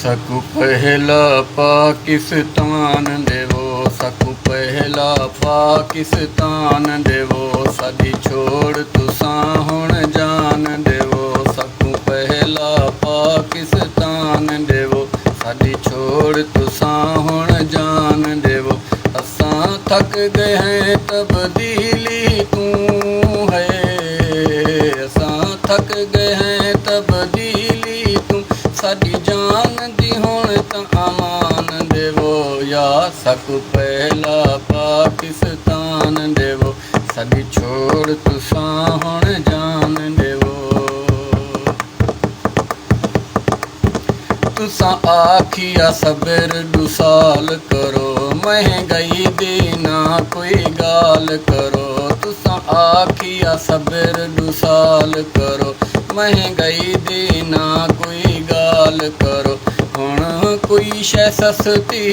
सकू पहला पाकिस्तान देवो, सकू पहला पाकिस्तान देवो, साडी छोड़ तुसां हुण जान देवो। सकू पहला पाकिस्तान देवो, साडी छोड़ तुसां हुण जान देवो। असां थक गए हैं तब्दीली तू है, असां थक गए हैं तब्दीली तू, साडी जान दी हुण तां अमान देवो। या सकू पहला पाकिस्तान देवो, साडी छोड़ तुसां हुण जान देवो। तुसां आखिया सबर 2 साल करो, महंगाई दी ना कोई गाल करो। तुसां आखिया सबर 2 साल करो, महंगाई दी ना कोई गाल करो। हुण कोई शै सस्ती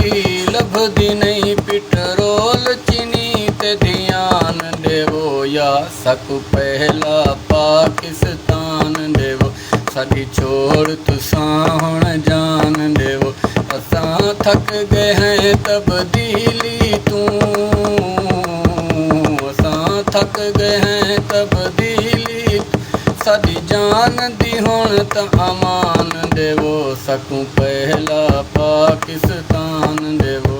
लभदी नहीं, पेट्रोल चीनी ते ध्यान देवो। या सकू पहला पाकिस्तान देवो, साडी छोड़ तुसां हुण जान देवो। असां थक गए हैं तब्दीली तू, असां थक गए हैं तब्दीली तू, साडी जान दी हुण तां अमान देवो। सकू पहला पाकिस्तान देवो।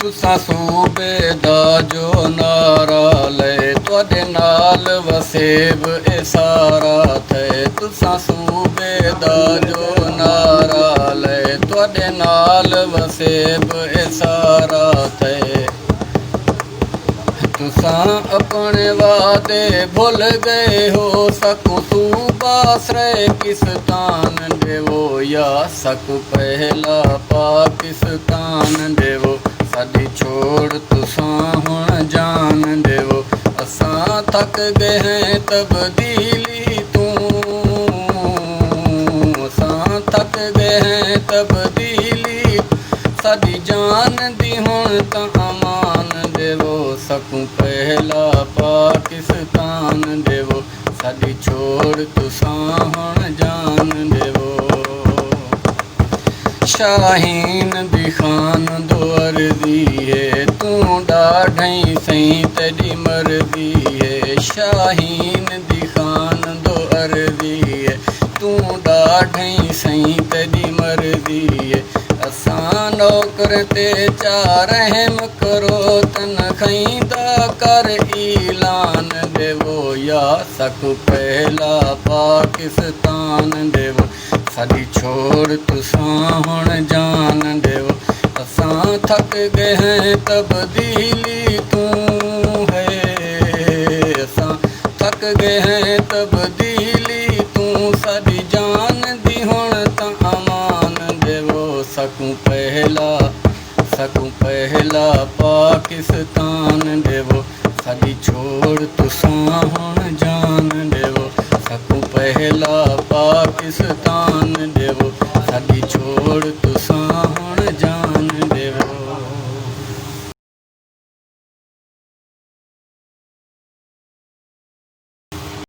तुसां सूबे दा जो नारा ले, तुहाडे नाल वसेब ए सारा थे। तुसां सूबे दा जो नारा ले, तुहाडे नाल वसेब ए सारा थे। तुसां अपने वादे भुल गए हो, सकू सूबा पाकिस्तान देवो। या सकू पहला पाकिस्तान देवो, साडी छोड़ तुसां हुण जान देवो। असां थक गए हैं तब्दीली तू, असां थक गए हैं तब्दीली, साडी जान दी हुण तां अमान देवो। सकू पहला पाकिस्तान देवो, साडी छोड़ तुसां हुण जान देवो। शाहीन दी खान दो अर्दी है, तू ॾाढई सही तेरी मर्दी है। शाहीन दी खान दो अर्दी है, तू ॾाढई सही तेरी मर्दी है। असां नौकर ते चार रहम करो, तनख़ाईंदा कर ऐलान देवो। या सकू पहला पाकिस्तान देवो, साडी छोड़ तुसां हुण जान देवो। असां थक गए हैं तब्दीली तू है, असां थक गए हैं तब्दीली तू, साडी जान दी हुण तां अमान देवो। सकू पहला पाकिस्तान देवो, साडी छोड़ तुसां हुण जान देवो। सकू पहला पाकिस्तान